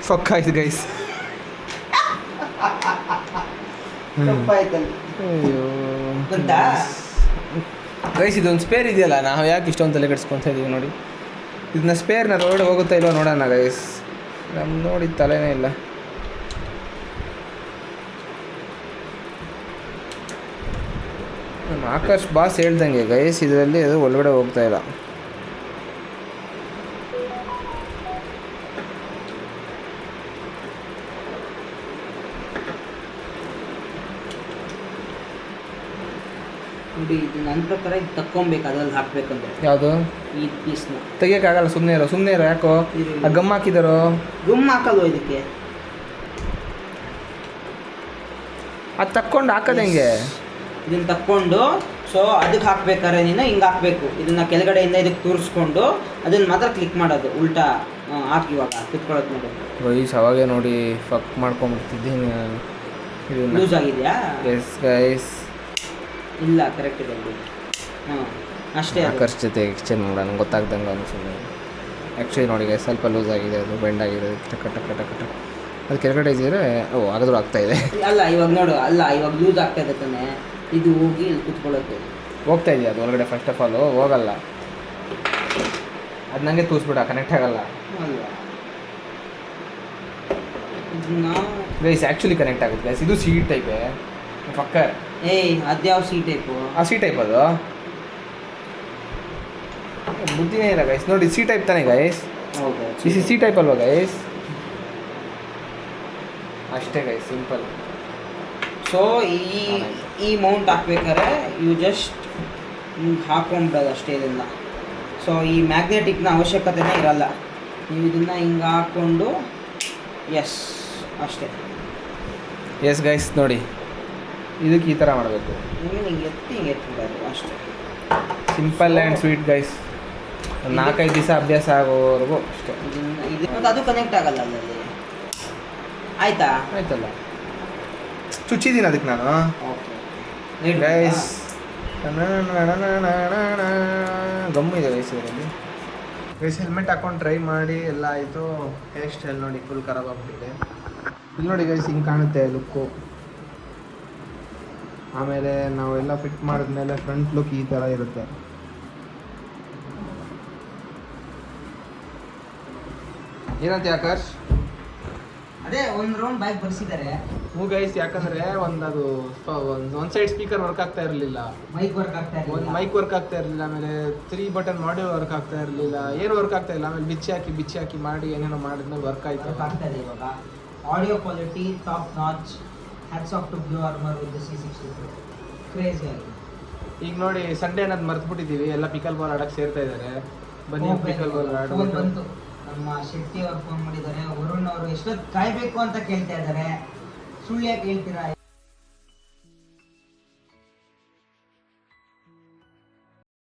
ಫಕ್ ಆಯ್ತು ಗೈಸ್. ತಪ್ಪಾಯ್ತಲ್ಲ. ಅಯ್ಯೋ ಗೊತ್ತಾ ಗೈಸ್, ಇದೊಂದು ಸ್ಪೇರ್ ಇದೆಯಲ್ಲ, ನಾವು ಯಾಕೆ ಇಷ್ಟೊಂದು ತಲೆ ಕೆಡಿಸ್ಕೊತಾ ಇದೀವಿ ನೋಡಿ. ಇದನ್ನ ಸ್ಪೇರ್ನ ರೋಡ್ ಹೋಗುತ್ತಾ ಇಲ್ವ ನೋಡೋಣ ಗೈಸ್. ನಮ್ಮ ನೋಡಿ ತಲೆನೇ ಇಲ್ಲ. ನಮ್ಮ ಆಕಾಶ್ ಬಾಸ್ ಹೇಳ್ದಂಗೆ ಗೈಸ್, ಇದರಲ್ಲಿ ಅದು ಒಳಗಡೆ ಹೋಗ್ತಾ ಇಲ್ಲ. ನೋಡಿ, ಇದು ನನ್ನ ಪ್ರಕಾರ ಇದು ತಕ್ಕೊಬೇಕು, ಅದ್ರಲ್ಲಿ ಹಾಕ್ಬೇಕಂದ್ರೆ. ಯಾವುದು? ಈ ಪೀಸ್ನ ತೆಗಿಯೋಕ್ಕಾಗಲ್ಲ. ಸುಮ್ಮನೆ ಇರೋ ಯಾಕೋ ಆ ಗಮ್ ಹಾಕಿದಾರೋ. ಗುಮ್ ಹಾಕಲ್ವ ಇದಕ್ಕೆ? ಅದು ತಕ್ಕೊಂಡು ಹಾಕೋದು ಹೆಂಗೆ? ಇದನ್ನ ತಕ್ಕೊಂಡು, ಸೊ ಅದಕ್ಕೆ ಹಾಕ್ಬೇಕಾದ್ರೆ ನೀನು ಹಿಂಗೆ ಹಾಕಬೇಕು. ಇದನ್ನ ಕೆಳಗಡೆಯಿಂದ ಇದಕ್ಕೆ ತೂರಿಸ್ಕೊಂಡು ಅದನ್ನ ಮಾತ್ರ ಕ್ಲಿಕ್ ಮಾಡೋದು. ಉಲ್ಟಾ ಹಾಕಿ ಇವಾಗ ಕುತ್ಕೊಳ್ಳೋದು ನೋಡಿ ಗೈಸ್. ಅವಾಗೇ ನೋಡಿ ಫಕ್ ಮಾಡ್ಕೊಂಡ್ಬಿಡ್ತಿದ್ದೀನಿ ನಾನು. ಲೂಸ್ ಆಗಿದೆಯಾ? Yes guys. ಇಲ್ಲ, ಕರೆಕ್ಟ್ ಇದೆ. ಹಾಂ, ಅಷ್ಟೇ. ಆಕರ್ಷ್ ಜೊತೆ ಎಕ್ಸ್ಚೇಂಜ್ ಮಾಡೋಣ ಗೊತ್ತಾಗ್ದಂಗೆ ಅನಿಸಿದೆ. ಆ್ಯಕ್ಚುಲಿ ನೋಡಿ ಗೈಸ್, ಸ್ವಲ್ಪ ಲೂಸ್ ಆಗಿದೆ, ಅದು ಬೆಂಡ್ ಆಗಿದೆ. ಟಕ ಟಕ ಟಕ ಟಕ ಅದು ಕೆಳಗಡೆ ಇದ್ದರೆ ಹಾಗಾದ್ರೂ ಆಗ್ತಾಯಿದೆ. ಅಲ್ಲ ಇವಾಗ ನೋಡು, ಅಲ್ಲ ಇವಾಗ ಲೂಸ್ ಆಗ್ತಾ ಇದೆ ತಾನೆ. ಇದು ಹೋಗಿ ಇಲ್ಲಿ ಕುತ್ಕೊಳ್ಳೋದು ಹೋಗ್ತಾ ಇದೆಯಾ ಅದು ಒಳಗಡೆ? ಫಸ್ಟ್ ಆಫ್ ಆಲ್ ಹೋಗಲ್ಲ ಅದು, ನನಗೆ ತೂಸ್ಬಿಡ, ಕನೆಕ್ಟ್ ಆಗಲ್ಲ. ಅಲ್ವಾ? ಇದನ್ನ ಗೈಸ್ ಆ್ಯಕ್ಚುಲಿ ಕನೆಕ್ಟ್ ಆಗುತ್ತೆ ಗೈಸ್. ಇದು ಸಿ ಟೈಪೇ ಫಕ್ಕರ್. ಏಯ್, ಅದ್ಯಾವ ಸಿ ಟೈಪು? ಆ ಸಿ ಟೈಪ್ ಅದು ಬುದ್ಧಿನೇ ಇಲ್ಲ ಗೈಸ್. ನೋಡಿ ಸಿ ಟೈಪ್ ತಾನೇ ಗೈಸ್? ಹೌದು, ಸಿ ಟೈಪ್ ಅಲ್ವಾ ಗೈಸ್? ಅಷ್ಟೇ ಗೈಸ್, ಸಿಂಪಲ್. ಸೊ ಈ ಮೌಂಟ್ ಹಾಕ್ಬೇಕಾದ್ರೆ ಇವು ಜಸ್ಟ್ ಹಿಂಗೆ ಹಾಕೊಂಡ್ಬಿಡೋದು ಅಷ್ಟೇ ಇದನ್ನು. ಸೊ ಈ ಮ್ಯಾಗ್ನೆಟಿಕ್ನ ಅವಶ್ಯಕತೆನೇ ಇರಲ್ಲ. ನೀವು ಇದನ್ನು ಹಿಂಗೆ ಹಾಕ್ಕೊಂಡು ಎಸ್ ಅಷ್ಟೇ. ಎಸ್ ಗೈಸ್, ನೋಡಿ ಇದಕ್ಕೆ ಈ ಥರ ಮಾಡಬೇಕು. ಹಿಂಗೆ ಎತ್ತಿಬಿಡೋದು ಅಷ್ಟೇ. Simple and sweet guys. 4-5 ದಿವಸ ಅಭ್ಯಾಸ ಆಗೋವರೆಗೂ ಅಷ್ಟೇ. ಮತ್ತು ಅದು ಕನೆಕ್ಟ್ ಆಗಲ್ಲ ಅಲ್ಲಲ್ಲಿ. ಆಯ್ತಾ? ಆಯ್ತಲ್ಲ, ಚುಚ್ಚಿದ್ದೀನಿ ಅದಕ್ಕೆ ನಾನು. ಓಕೆ ಗೈಸ್, ಗಮ್ಮು ಇದೆ ಗೈಸ್ ಇದರಲ್ಲಿ. ಗೈಸ್ ಹೆಲ್ಮೆಟ್ ಹಾಕೊಂಡು ಟ್ರೈ ಮಾಡಿ ಎಲ್ಲ ಆಯಿತು. ಹೇರ್ ಸ್ಟೈಲ್ ನೋಡಿ ಫುಲ್ ಖರಾಬ್ ಆಗ್ಬಿಟ್ಟಿದೆ. ಇಲ್ಲಿ ನೋಡಿ ಗೈಸ್, ಹಿಂಗೆ ಕಾಣುತ್ತೆ ಲುಕ್ಕು. ಆಮೇಲೆ ನಾವೆಲ್ಲ ಫಿಟ್ ಮಾಡಿದ್ಮೇಲೆ ಫ್ರಂಟ್ ಲುಕ್ ಈ ಥರ ಇರುತ್ತೆ. ಏನಂತ ಆಕಾಶ್? ಅದೇ ಒಂದು ರೌಂಡ್ ಬೈಕ್ ಬರ್ಸಿದ್ದಾರೆ. ಹ್ಞೂ ಗೈಸ್, ಯಾಕಂದರೆ ಒಂದು ಸೈಡ್ ಸ್ಪೀಕರ್ ವರ್ಕ್ ಆಗ್ತಾ ಇರಲಿಲ್ಲ, ಮೈಕ್ ವರ್ಕ್ ಆಗ್ತಾ ಒಂದು ಇರಲಿಲ್ಲ, ಮೈಕ್ ವರ್ಕ್ ಆಗ್ತಾ ಇರಲಿಲ್ಲ, ಆಮೇಲೆ 3 ಬಟನ್ ಮಾಡ್ಯೂಲ್ ವರ್ಕ್ ಆಗ್ತಾ ಇರಲಿಲ್ಲ, ಏನು ವರ್ಕ್ ಆಗ್ತಾ ಇಲ್ಲ. ಆಮೇಲೆ ಬಿಚ್ಚಿ ಹಾಕಿ ಮಾಡಿ ಏನೇನೋ ಮಾಡಿದ್ಮೇಲೆ ವರ್ಕ್ ಆಯ್ತು. ಆಗ್ತಾ ಇದೆ ಇವಾಗ. Audio quality top notch. Hats off to Blue Armor with C64. Crazy ಆಗಿದೆ. ಈಗ ನೋಡಿ ಸಂಡೇ ಅನ್ನೋದು ಮರ್ತ್ಬಿಟ್ಟಿದ್ದೀವಿ, ಎಲ್ಲ ಪಿಕಲ್ ಬಾಲ್ ಆಡಕ್ಕೆ ಸೇರ್ತಾ ಇದ್ದಾರೆ. ಬನ್ನಿ ಪಿಕಲ್ ಬಾಲ್ ಆಡೋದು. ಬಂತು. ನಮ್ಮ ಶೆಟ್ಟಿ ಅವ್ರು ಫೋನ್ ಮಾಡಿದ್ದಾರೆ. ವರುಣ್ ಅವರು ಎಷ್ಟೊತ್ತು ಕಾಯ್ಬೇಕು ಅಂತ ಕೇಳ್ತಾ ಇದ್ದಾರೆ. ಸುಳ್ಳು ಯಾಕೆ ಹೇಳ್ತೀರಾ?